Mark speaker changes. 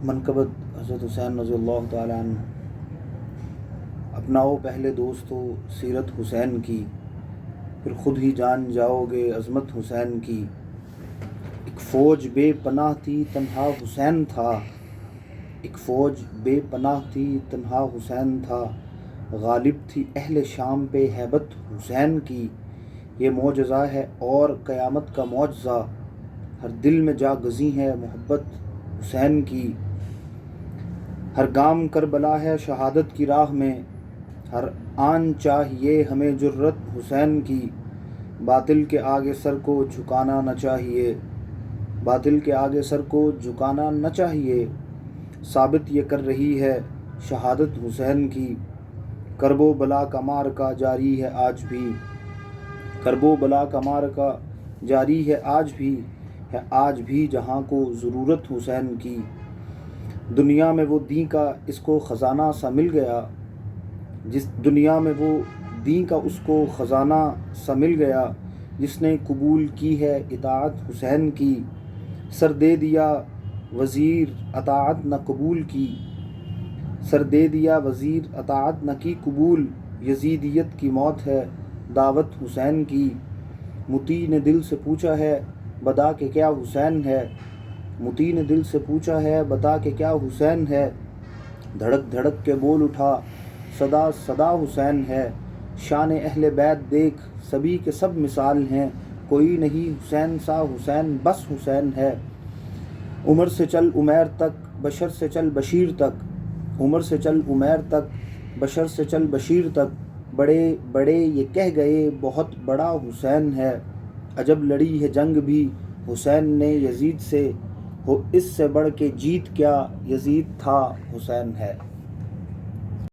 Speaker 1: منقبت حضرت حسین رضی اللہ تعالیٰ عنہ۔ اپناؤ پہلے دوستو سیرت حسین کی، پھر خود ہی جان جاؤ گے عظمت حسین کی۔ ایک فوج بے پناہ تھی تنہا حسین تھا، ایک فوج بے پناہ تھی تنہا حسین تھا، غالب تھی اہل شام پہ ہیبت حسین کی۔ یہ معجزہ ہے اور قیامت کا معجزہ، ہر دل میں جاگزی ہے محبت حسین کی۔ ہر گام کربلا ہے شہادت کی راہ میں، ہر آن چاہیے ہمیں جرت حسین کی۔ باطل کے آگے سر کو جھکانا نہ چاہیے، باطل کے آگے سر کو جھکانا نہ چاہیے، ثابت یہ کر رہی ہے شہادت حسین کی۔ کرب و بلا کا معرکہ جاری ہے آج بھی، کرب و بلا کا معرکہ جاری ہے آج بھی جہاں کو ضرورت حسین کی۔ دنیا میں وہ دین کا اس کو خزانہ سا مل گیا، جس دنیا میں وہ دین کا اس کو خزانہ سا مل گیا، جس نے قبول کی ہے اطاعت حسین کی۔ سر دے دیا وزیر اطاعت نہ قبول کی، سر دے دیا وزیر اطاعت نہ کی قبول، یزیدیت کی موت ہے دعوت حسین کی۔ مطیع نے دل سے پوچھا ہے بتا کہ کیا حسین ہے، مطیع نے دل سے پوچھا ہے بتا کہ کیا حسین ہے، دھڑک دھڑک کے بول اٹھا صدا صدا حسین ہے۔ شان اہل بیت دیکھ سبھی کے سب مثال ہیں، کوئی نہیں حسین سا حسین بس حسین ہے۔ عمر سے چل عمیر تک بشر سے چل بشیر تک، عمر سے چل عمیر تک بشر سے چل بشیر تک، بڑے بڑے یہ کہہ گئے بہت بڑا حسین ہے۔ عجب لڑی ہے جنگ بھی حسین نے یزید سے، ہو اس سے بڑھ کے جیت کیا یزید تھا حسین ہے۔